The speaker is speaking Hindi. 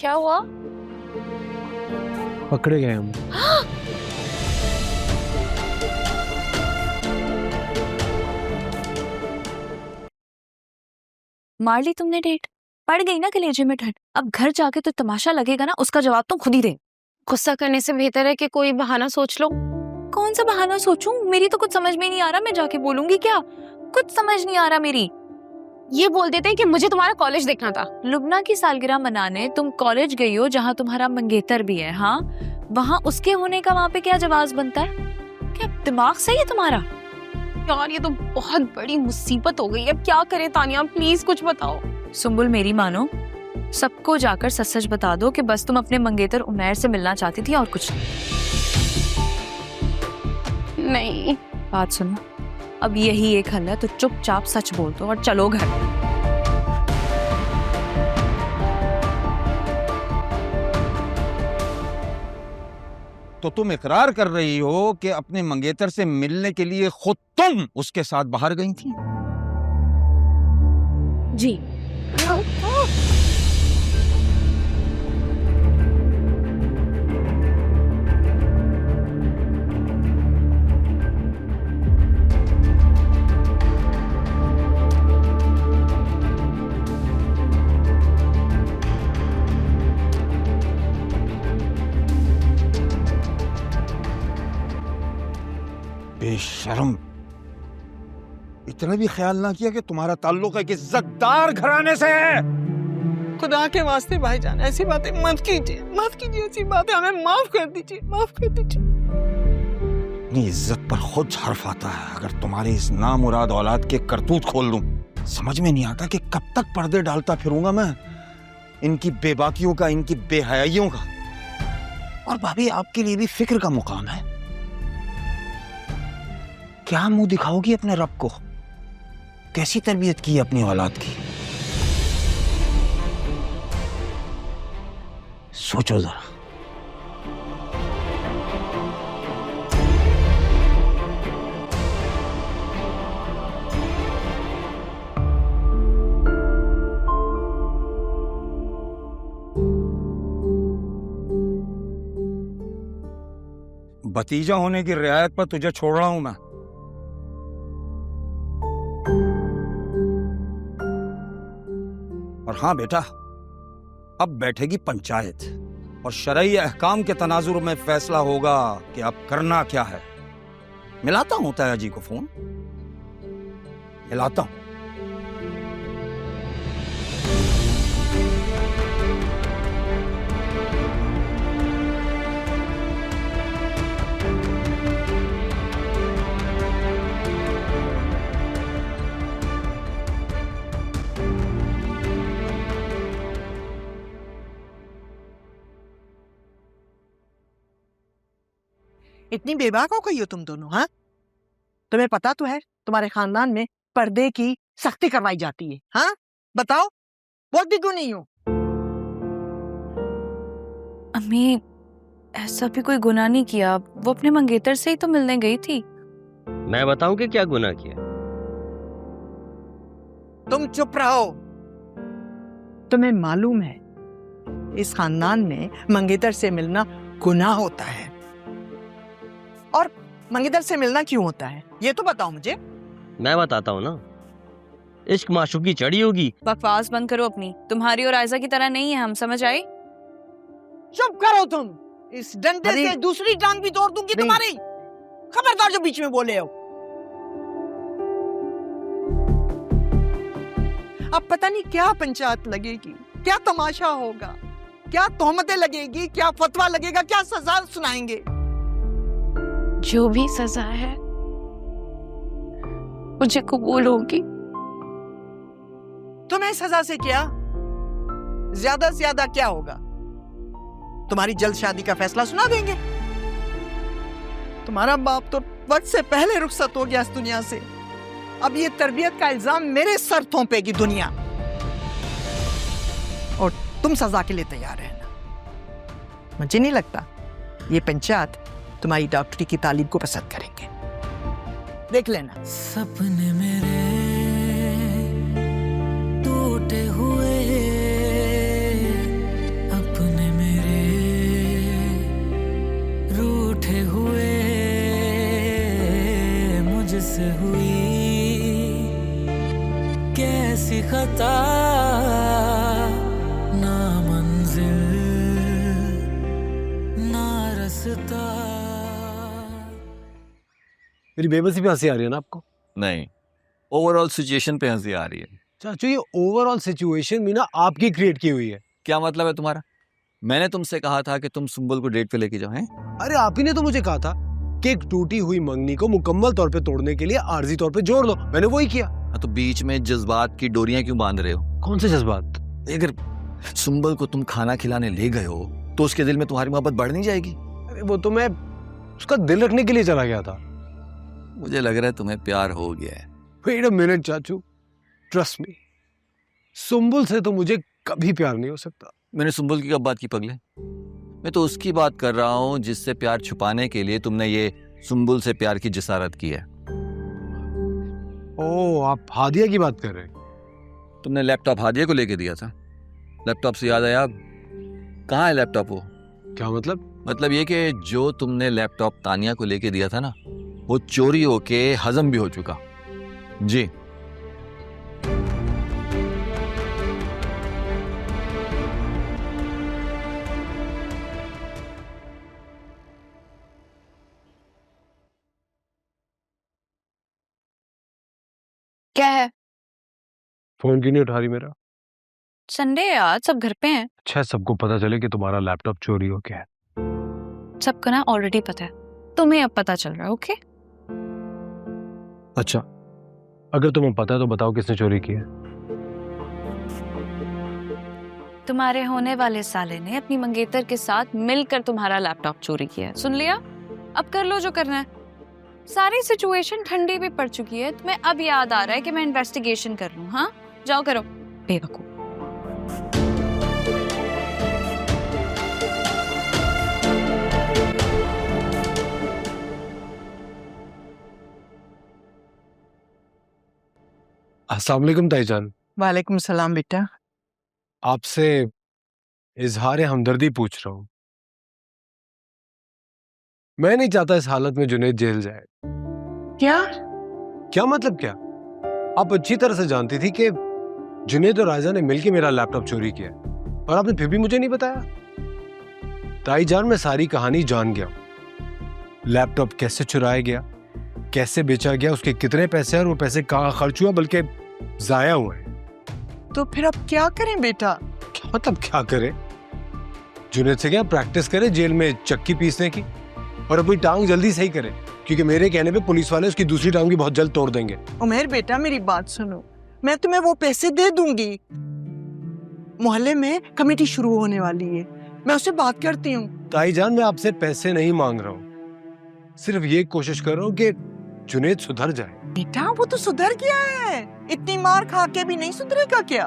क्या हुआ? पकड़े गए हम। मार ली तुमने डेट, पड़ गई ना कलेजे में ठंड। अब घर जाके तो तमाशा लगेगा ना, उसका जवाब तुम खुद ही दे। गुस्सा करने से बेहतर है कि कोई बहाना सोच लो। कौन सा बहाना सोचूं? मेरी तो कुछ समझ में नहीं आ रहा, मैं जाके बोलूंगी क्या? कुछ समझ नहीं आ रहा मेरी। ये बोल देते हैं कि मुझे तुम्हारा कॉलेज देखना था। लुबना की सालगिरह मनाने तुम कॉलेज गई हो जहाँ तुम्हारा मंगेतर भी है, हाँ? वहाँ उसके होने का वहाँ पे क्या जवाब बनता है? क्या दिमाग सही है तुम्हारा? यार ये तो बहुत बड़ी मुसीबत हो गई। अब क्या करें तानिया, प्लीज कुछ बताओ। सुम्बुल मेरी मानो, सबको जाकर सच सच बता दो कि बस तुम अपने मंगेतर उमैर से मिलना चाहती थी और कुछ नहीं। बात सुनो, अब यही एक हल है, तो चुपचाप सच बोल दो और चलो घर। तो तुम इकरार कर रही हो कि अपने मंगेतर से मिलने के लिए खुद तुम उसके साथ बाहर गई थी? जी। बेशर्म, इतना भी ख्याल ना किया कि तुम्हारा ताल्लुक एक इज्जतदार घराने से है। खुदा के वास्ते भाईजान ऐसी बातें मत कीजिए, मत कीजिए ऐसी बातें, हमें माफ कर दीजिए, माफ कर दीजिए। अपनी इज्जत पर खुद झर्फ आता है अगर तुम्हारी इस नामुराद औलाद के करतूत खोल दूं। समझ में नहीं आता कि कब तक पर्दे डालता फिरूंगा मैं इनकी बेबाकियों का, इनकी बेहयाइयों का। और भाभी, आपके लिए भी फिक्र का मुकाम है। क्या मुंह दिखाओगी अपने रब को? कैसी तरबियत की अपनी औलाद की? सोचो जरा। भतीजा होने की रियायत पर तुझे छोड़ रहा हूं मैं। और हाँ बेटा, अब बैठेगी पंचायत और शरई अहकाम के तनाजुर में फैसला होगा कि अब करना क्या है। मिलाता हूं ताया जी को फोन, मिलाता हूं। इतनी बेबाक हो गई हो तुम दोनों, हाँ? तुम्हें पता तो है तुम्हारे खानदान में पर्दे की सख्ती करवाई जाती है, हाँ? बताओ, बोलती क्यों नहीं हो? अम्मी, ऐसा भी कोई गुनाह नहीं किया, वो अपने मंगेतर से ही तो मिलने गई थी। मैं बताऊं कि क्या गुनाह किया? तुम चुप रहो। तुम्हें मालूम है इस खानदान में मंगेतर से मिलना गुनाह होता है। और मंगेतर से मिलना क्यों होता है ये तो बताओ मुझे। मैं बताता हूँ ना, इश्क माशूकी चढ़ी होगी। बकवास बंद करो अपनी, तुम्हारी और आयजा की तरह नहीं है हम, समझ आए? चुप करो तुम, इस डंडे से दूसरी टांग भी तोड़ दूंगी तुम्हारी। खबरदार जो बीच में बोले हो। अब पता नहीं क्या पंचायत लगेगी, क्या तमाशा होगा, क्या तोहमतें लगेगी, क्या फतवा लगेगा, क्या सजा सुनाएंगे। जो भी सजा है मुझे कबूल होगी। तुम्हें सजा से क्या, ज्यादा से ज्यादा क्या होगा? तुम्हारी जल्द शादी का फैसला सुना देंगे। तुम्हारा बाप तो वक्त से पहले रुखसत हो गया इस दुनिया से। अब ये तरबियत का इल्जाम मेरे सर थोपेगी दुनिया, और तुम सजा के लिए तैयार रहना। मुझे नहीं लगता ये पंचायत तुम्हारी डॉक्टरी की तालीम को पसंद करेंगे, देख लेना। सपने मेरे टूटे हुए, अपने खता ना मंजिल ना रास्ता। मेरी बेबसी पे हंसी आ रही है ना आपको? नहीं, ओवरऑल सिचुएशन पे हंसी आ रही है। चाचू ये ओवरऑल सिचुएशन भी ना आपकी क्रिएट की हुई है। क्या मतलब है तुम्हारा? मैंने तुमसे कहा था कि तुम सुंबुल को डेट पे लेके जाओ। हैं? अरे आप ही ने तो मुझे कहा था कि एक टूटी हुई मंगनी को मुकम्मल तौर पे तोड़ने के लिए आर्जी तौर पे जोड़ लो, मैंने वही किया। हाँ, तो बीच में जज्बात की डोरियां क्यों बांध रहे हो? कौन से जज्बात? अगर सुंबल को तुम खाना खिलाने ले गए हो तो उसके दिल में तुम्हारी मोहब्बत बढ़ नहीं जाएगी? अरे वो तो मैं उसका दिल रखने के लिए चला गया था। मुझे लग रहा है तुम्हें प्यार हो गया है। वेट अ मिनट चाचू, ट्रस्ट मी, सुंबुल से तो मुझे कभी प्यार नहीं हो सकता। मैंने सुंबुल की कब बात की पगले? मैं तो उसकी बात कर रहा हूँ जिससे प्यार छुपाने के लिए तुमने ये सुंबुल से प्यार की जिसारत की है। ओह, आप हादिया की बात कर रहे हैं? तुमने लैपटॉप हादिया को लेके दिया था। लैपटॉप से याद आया, कहाँ है लैपटॉप वो? क्या मतलब? मतलब ये कि जो तुमने लैपटॉप तानिया को लेके दिया था ना, वो चोरी होके हजम भी हो चुका। जी। क्या है? फोन क्यों नहीं उठा रही मेरा? संडे है आज, सब घर पे हैं। अच्छा, सबको पता चले कि तुम्हारा लैपटॉप चोरी हो गया है। सबको ना ऑलरेडी पता है, तुम्हें अब पता चल रहा है। ओके? अच्छा, अगर तुम्हें पता है तो बताओ किसने चोरी की है। तुम्हारे होने वाले साले ने अपनी मंगेतर के साथ मिलकर तुम्हारा लैपटॉप चोरी किया है। सुन लिया? अब कर लो जो करना है। सारी सिचुएशन ठंडी भी पड़ चुकी है। तुम्हें अब याद आ रहा है कि मैं इन्वेस्टिगेशन कर लूं? हाँ, जाओ करो, बेवकूफ। अस्सलाम वालेकुम ताईजान। वालेकुम सलाम बेटा। आपसे इजहार हमदर्दी पूछ रहा हूँ। मैं नहीं चाहता इस हालत में जुनैद जेल जाए। क्या? क्या मतलब क्या? आप अच्छी तरह से जानती थी कि जुनैद और रायजा ने मिलकर मेरा लैपटॉप चोरी किया और आपने फिर भी मुझे नहीं बताया। ताईजान, मैं सारी कहानी जान गया हूं। लैपटॉप कैसे चुराया गया, कैसे बेचा गया, उसके कितने पैसे और वो पैसे कहाँ खर्च हुआ, बल्कि जाया हुए। तो फिर अब क्या करें बेटा? क्या मतलब क्या करे? जुनैद से क्या प्रैक्टिस करे जेल में चक्की पीसने की, और अपनी टांग जल्दी सही करे, क्योंकि मेरे कहने पे पुलिस वाले उसकी दूसरी टांग भी बहुत जल्द तोड़ देंगे। उमेर बेटा, मेरी बात सुनो, मैं तुम्हें वो पैसे दे दूंगी। मोहल्ले में कमेटी शुरू होने वाली है, मैं उससे बात करती हूँ। ताईजान, मैं आपसे पैसे नहीं मांग रहा हूँ, सिर्फ ये कोशिश कर रहा हूँ कि जुनैद सुधर जाए। बेटा वो तो सुधर गया है, इतनी मार खा के भी नहीं सुधरेगा क्या?